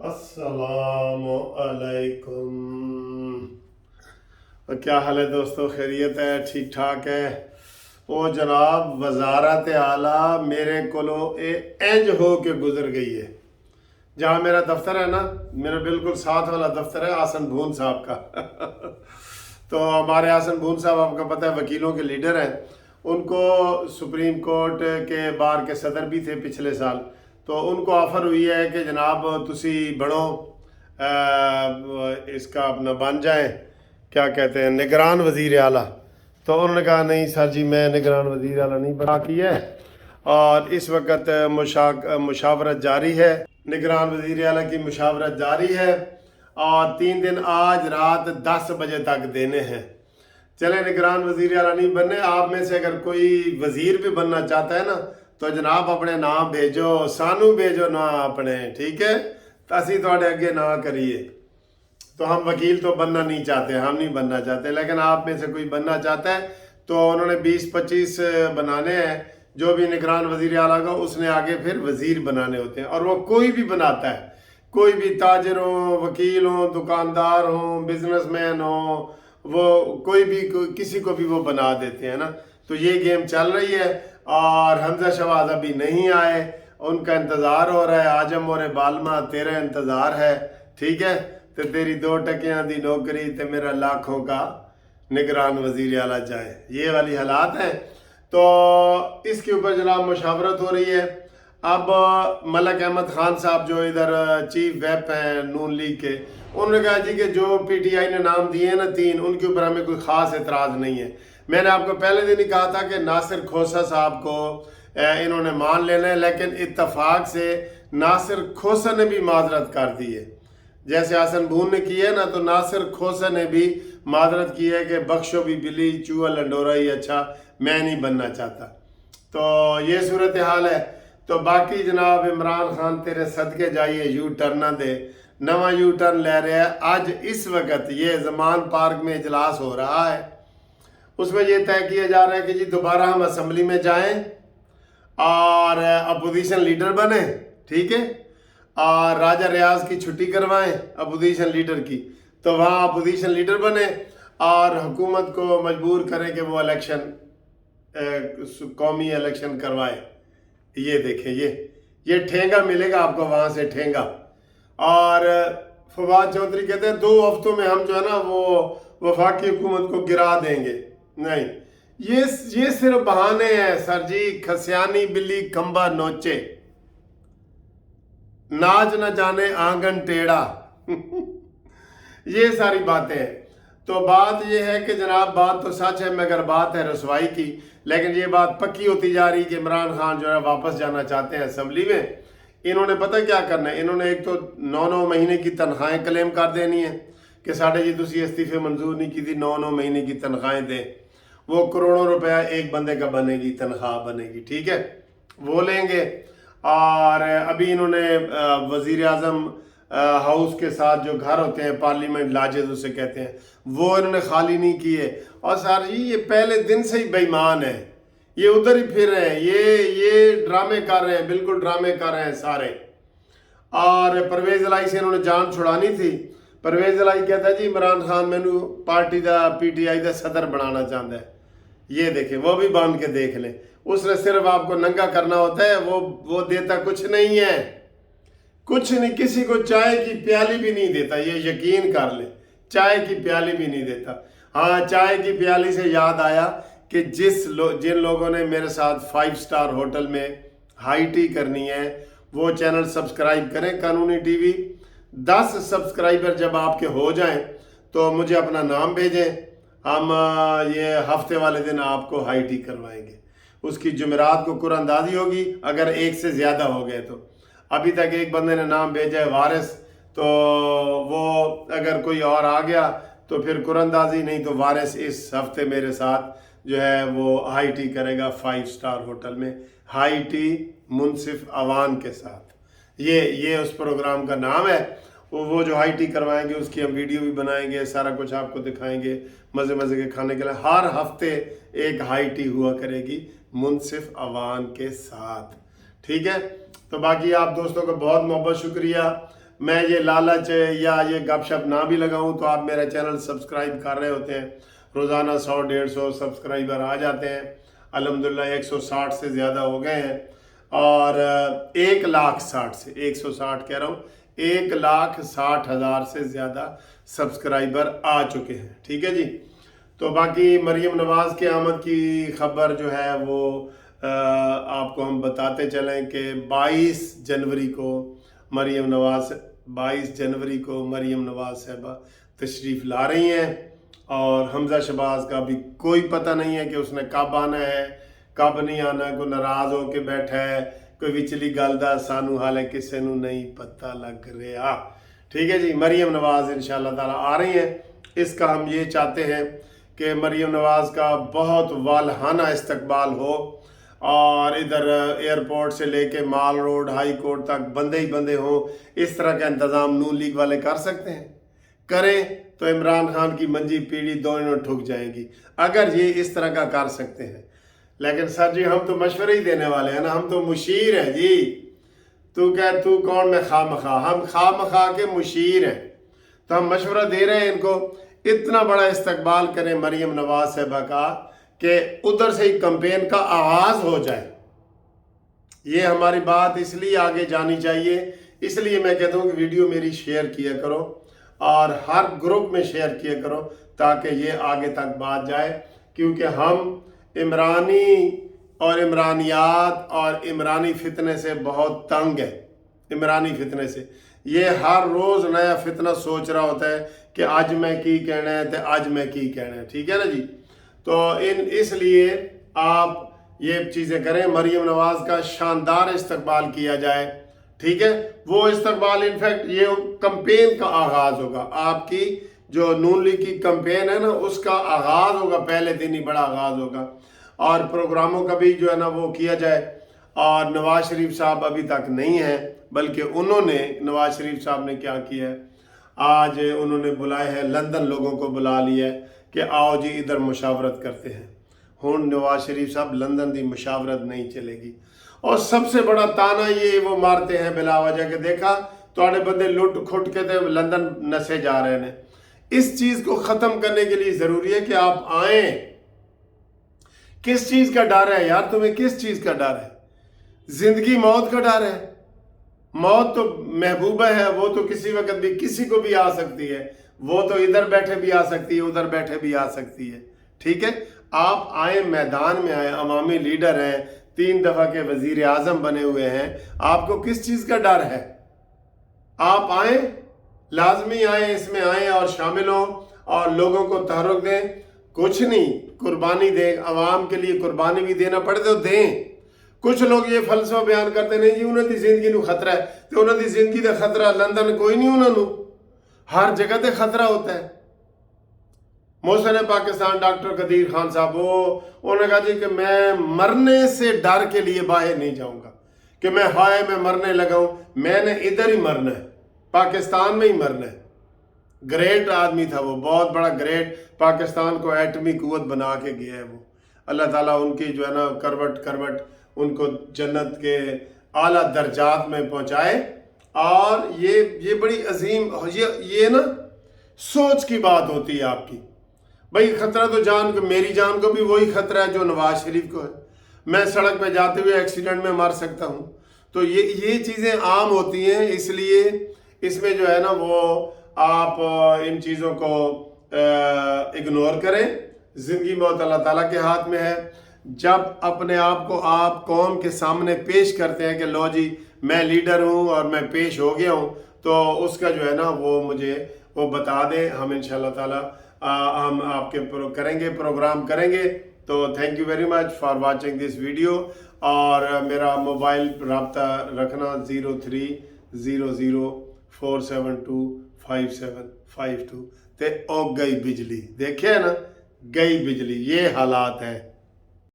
السلام علیکم۔ کیا حال ہے دوستو؟ خیریت ہے؟ ٹھیک ٹھاک ہے؟ وہ جناب وزارت اعلیٰ میرے کولو انج ہو کے گزر گئی ہے۔ جہاں میرا دفتر ہے نا، میرا بالکل ساتھ والا دفتر ہے آسن بھون صاحب کا تو ہمارے آسن بھون صاحب آپ کا پتہ ہے وکیلوں کے لیڈر ہیں۔ ان کو سپریم کورٹ کے بار کے صدر بھی تھے پچھلے سال، تو ان کو آفر ہوئی ہے کہ جناب تسی بڑھو اس کا اپنا بن جائیں، کیا کہتے ہیں، نگران وزیر اعلیٰ۔ تو انہوں نے کہا نہیں سر جی، میں نگران وزیر اعلیٰ نہیں بنا کی ہے، اور اس وقت مشاورت جاری ہے، نگران وزیر اعلیٰ کی مشاورت جاری ہے، اور 3 دن آج رات 10 بجے تک دینے ہیں۔ چلے نگران وزیر اعلیٰ نہیں بننے، آپ میں سے اگر کوئی وزیر بھی بننا چاہتا ہے نا تو جناب اپنے نام بھیجو، سانو بھیجو نا اپنے، ٹھیک ہے؟ اسی تواڈے اگے نہ کریے۔ تو ہم وکیل تو بننا نہیں چاہتے، ہم نہیں بننا چاہتے، لیکن آپ میں سے کوئی بننا چاہتا ہے تو انہوں نے 20-25 بنانے ہیں۔ جو بھی نگران وزیر اعلیٰ کا اس نے آگے پھر وزیر بنانے ہوتے ہیں، اور وہ کوئی بھی بناتا ہے، کوئی بھی تاجر ہوں، وکیل ہوں، دکاندار ہوں، بزنس مین ہوں، وہ کوئی بھی کسی کو بھی وہ بنا دیتے ہیں نا۔ تو یہ گیم چل رہی ہے، اور حمزہ شہباز ابھی نہیں آئے، ان کا انتظار ہو رہا ہے۔ آجم اور بالما تیرا انتظار ہے، ٹھیک ہے؟ تو تیری 2 ٹکیاں دی نوکری تے میرا لاکھوں کا نگران وزیر اعلیٰ جائے، یہ والی حالات ہیں۔ تو اس کے اوپر جناب مشاورت ہو رہی ہے۔ اب ملک احمد خان صاحب جو ادھر چیف ویپ ہیں نون لیگ کے، انہوں نے کہا جی کہ جو پی ٹی آئی نے نام دیے ہیں نا 3، ان کے اوپر ہمیں کوئی خاص اعتراض نہیں ہے۔ میں نے آپ کو پہلے دن ہی کہا تھا کہ ناصر کھوسہ صاحب کو انہوں نے مان لینا ہے، لیکن اتفاق سے ناصر کھوسہ نے بھی معذرت کر دی ہے۔ جیسے آسن بھون نے کی ہے نا، تو ناصر کھوسہ نے بھی معذرت کی ہے کہ بخشو بھی بلی چوہا لنڈورا ہی اچھا، میں نہیں بننا چاہتا۔ تو یہ صورتحال ہے۔ تو باقی جناب عمران خان تیرے صدقے جائیے، یو ٹرن نہ دے، نواں یو ٹرن لے رہے ہیں۔ آج اس وقت یہ زمان پارک میں اجلاس ہو رہا ہے، اس میں یہ طے کیا جا رہا ہے کہ جی دوبارہ ہم اسمبلی میں جائیں اور اپوزیشن لیڈر بنیں، ٹھیک ہے؟ اور راجہ ریاض کی چھٹی کروائیں اپوزیشن لیڈر کی، تو وہاں اپوزیشن لیڈر بنے اور حکومت کو مجبور کریں کہ وہ الیکشن، قومی الیکشن کروائے۔ یہ دیکھیں، یہ ٹھینگا ملے گا آپ کو وہاں سے، ٹھینگا۔ اور فواد چودھری کہتے ہیں 2 ہفتوں میں ہم جو ہے نا وہ وفاقی حکومت کو گرا دیں گے۔ نہیں، یہ صرف بہانے ہیں سر جی، کھسیانی بلی کھمبا نوچے، ناچ نہ جانے آنگن ٹیڑھا یہ ساری باتیں ہیں۔ تو بات یہ ہے کہ جناب بات تو سچ ہے، مگر بات ہے رسوائی کی، لیکن یہ بات پکی ہوتی جا رہی کہ عمران خان جو ہے واپس جانا چاہتے ہیں اسمبلی میں۔ انہوں نے پتہ کیا کرنا ہے، انہوں نے ایک تو 9 مہینے کی تنخواہیں کلیم کر دینی ہے کہ ساڑھے جی تسی استعفے منظور نہیں کی تھی، 9 مہینے کی تنخواہیں دیں، وہ کروڑوں روپیہ ایک بندے کا بنے گی، تنخواہ بنے گی، ٹھیک ہے؟ وہ لیں گے۔ اور ابھی انہوں نے وزیر اعظم ہاؤس کے ساتھ جو گھر ہوتے ہیں، پارلیمنٹ لاجز اسے کہتے ہیں، وہ انہوں نے خالی نہیں کیے۔ اور سر جی یہ پہلے دن سے ہی بے ایمان ہے، یہ ادھر ہی پھر رہے ہیں، یہ ڈرامے کر رہے ہیں، بالکل ڈرامے کر رہے ہیں سارے۔ اور پرویز الہی سے انہوں نے جان چھڑانی تھی۔ پرویز الہی کہتا ہے جی عمران خان مینو پارٹی دا پی ٹی آئی دا صدر بنانا چاہتا ہے۔ یہ دیکھیں، وہ بھی باندھ کے دیکھ لیں، اس نے صرف آپ کو ننگا کرنا ہوتا ہے، وہ دیتا کچھ نہیں ہے، کچھ نہیں، کسی کو چائے کی پیالی بھی نہیں دیتا، یہ یقین کر لیں، چائے کی پیالی بھی نہیں دیتا۔ ہاں، چائے کی پیالی سے یاد آیا کہ جن لوگوں نے میرے ساتھ 5 سٹار ہوٹل میں ہائی ٹی کرنی ہے وہ چینل سبسکرائب کریں، قانونی ٹی وی۔ 10 سبسکرائبر جب آپ کے ہو جائیں تو مجھے اپنا نام بھیجیں، ہم یہ ہفتے والے دن آپ کو ہائی ٹی کروائیں گے۔ اس کی جمعرات کو قرآن اندازی ہوگی، اگر 1 سے زیادہ ہو گئے تو۔ ابھی تک ایک بندے نے نام بھیجا ہے وارث، تو وہ اگر کوئی اور آ گیا تو پھر قرآن اندازی، نہیں تو وارث اس ہفتے میرے ساتھ جو ہے وہ ہائی ٹی کرے گا 5 سٹار ہوٹل میں، ہائی ٹی منصف عوان کے ساتھ۔ یہ اس پروگرام کا نام ہے۔ وہ جو ہائی ٹی کروائیں گے اس کی ہم ویڈیو بھی بنائیں گے، سارا کچھ آپ کو دکھائیں گے، مزے کے کھانے کے لیے۔ ہر ہفتے ایک ہائی ٹی ہوا کرے گی منصف عوان کے ساتھ، ٹھیک ہے؟ تو باقی آپ دوستوں کا بہت محبت شکریہ۔ میں یہ لالچ یا یہ گپ شپ نہ بھی لگاؤں تو آپ میرا چینل سبسکرائب کر رہے ہوتے ہیں، روزانہ 100-150 سبسکرائبر آ جاتے ہیں، الحمدللہ 160 سے زیادہ ہو گئے ہیں، اور 1,60,000 سے 160 کہہ رہا ہوں 1,60,000 سے زیادہ سبسکرائبر آ چکے ہیں، ٹھیک ہے جی۔ تو باقی مریم نواز کے آمد کی خبر جو ہے وہ آپ کو ہم بتاتے چلیں کہ 22 جنوری کو مریم نواز صاحبہ تشریف لا رہی ہیں، اور حمزہ شہباز کا بھی کوئی پتہ نہیں ہے کہ اس نے کب آنا ہے کب نہیں آنا، کوئی ناراض ہو کے بیٹھا ہے، کوئی وچلی گل دا سانو حالے کسے نو نہیں پتہ لگ رہا، ٹھیک ہے جی۔ مریم نواز انشاءاللہ تعالی آ رہی ہیں، اس کا ہم یہ چاہتے ہیں کہ مریم نواز کا بہت والہانہ استقبال ہو، اور ادھر ایئرپورٹ سے لے کے مال روڈ ہائی کورٹ تک بندے ہی بندے ہوں، اس طرح کا انتظام نون لیگ والے کر سکتے ہیں، کریں تو عمران خان کی منجی پیڑھی دونوں ٹھک جائے گی اگر یہ اس طرح کا کر سکتے ہیں۔ لیکن سر جی ہم تو مشورے ہی دینے والے ہیں نا، ہم تو مشیر ہیں جی، تو کون میں خواہ مخواہ، ہم خواہ مخواہ کے مشیر ہیں، تو ہم مشورہ دے رہے ہیں ان کو اتنا بڑا استقبال کریں مریم نواز صاحبہ کا کہ ادھر سے ہی کمپین کا آغاز ہو جائے۔ یہ ہماری بات اس لیے آگے جانی چاہیے، اس لیے میں کہتا ہوں کہ ویڈیو میری شیئر کیا کرو اور ہر گروپ میں شیئر کیا کرو تاکہ یہ آگے تک بات جائے، کیونکہ ہم عمرانی اور عمرانیات اور عمرانی فتنے سے بہت تنگ ہے۔ عمرانی فتنے سے یہ ہر روز نیا فتنہ سوچ رہا ہوتا ہے کہ آج میں کی کہنا ہے تو آج میں کی کہنا ہے، ٹھیک ہے نا جی۔ تو اس لیے آپ یہ چیزیں کریں، مریم نواز کا شاندار استقبال کیا جائے، ٹھیک ہے۔ وہ استقبال انفیکٹ یہ کمپین کا آغاز ہوگا، آپ کی جو نون لیگ کی کمپین ہے نا اس کا آغاز ہوگا، پہلے دن ہی بڑا آغاز ہوگا، اور پروگراموں کا بھی جو ہے نا وہ کیا جائے۔ اور نواز شریف صاحب ابھی تک نہیں ہیں، بلکہ نواز شریف صاحب نے کیا کیا ہے، آج انہوں نے بلائے ہیں لندن، لوگوں کو بلا لیا ہے کہ آؤ جی ادھر مشاورت کرتے ہیں۔ ہوں نواز شریف صاحب لندن دی مشاورت نہیں چلے گی، اور سب سے بڑا تانا یہ وہ مارتے ہیں بلا وجہ کہ دیکھا تواڈے بندے لٹ کھٹ کے تے لندن نسے جا رہے ہیں۔ اس چیز کو ختم کرنے کے لیے ضروری ہے کہ آپ آئیں۔ کس چیز کا ڈر ہے یار تمہیں، کس چیز کا ڈر ہے؟ زندگی موت کا ڈر ہے؟ موت تو محبوبہ ہے، وہ تو کسی وقت بھی کسی کو بھی آ سکتی ہے، وہ تو ادھر بیٹھے بھی آ سکتی ہے، ادھر بیٹھے بھی آ سکتی ہے، ٹھیک ہے۔ آپ آئیں، میدان میں آئیں، عوامی لیڈر ہیں، 3 دفعہ کے وزیر اعظم بنے ہوئے ہیں، آپ کو کس چیز کا ڈر ہے؟ آپ آئیں، لازمی آئیں، اس میں آئیں اور شامل ہوں اور لوگوں کو تحرک دیں۔ کچھ نہیں، قربانی دیں، عوام کے لیے قربانی بھی دینا پڑے تو دیں۔ کچھ لوگ یہ فلسفہ بیان کرتے نہیں جی انہوں دی زندگی نو خطرہ ہے، تو انہوں دی زندگی دا خطرہ لندن کوئی نہیں، انہوں نو ہر جگہ تے خطرہ ہوتا ہے۔ محسن پاکستان ڈاکٹر قدیر خان صاحب انہوں نے کہا جی کہ میں مرنے سے ڈر کے لیے باہر نہیں جاؤں گا، کہ میں مرنے لگا ہوں، میں نے ادھر ہی مرنا ہے، پاکستان میں ہی مرنا ہے۔ گریٹ آدمی تھا وہ، بہت بڑا گریٹ، پاکستان کو ایٹمی قوت بنا کے گیا ہے وہ۔ اللہ تعالیٰ ان کی جو ہے نا کروٹ ان کو جنت کے اعلیٰ درجات میں پہنچائے۔ اور یہ بڑی عظیم، یہ نا سوچ کی بات ہوتی ہے آپ کی۔ بھئی خطرہ تو جان کو، میری جان کو بھی وہی خطرہ ہے جو نواز شریف کو ہے، میں سڑک پہ جاتے ہوئے ایکسیڈنٹ میں مر سکتا ہوں۔ تو یہ چیزیں عام ہوتی ہیں، اس لیے اس میں جو ہے نا وہ آپ ان چیزوں کو اگنور کریں۔ زندگی موت اللہ تعالیٰ کے ہاتھ میں ہے۔ جب اپنے آپ کو آپ قوم کے سامنے پیش کرتے ہیں کہ لو جی میں لیڈر ہوں اور میں پیش ہو گیا ہوں، تو اس کا جو ہے نا وہ مجھے وہ بتا دیں، ہم انشاءاللہ تعالیٰ ہم آپ کے پروگرام کریں گے۔ تو thank you very much for watching this video, اور میرا موبائل رابطہ رکھنا 0304725752 تے او گئی بجلی، دیکھے نا گئی بجلی، یہ حالات ہیں۔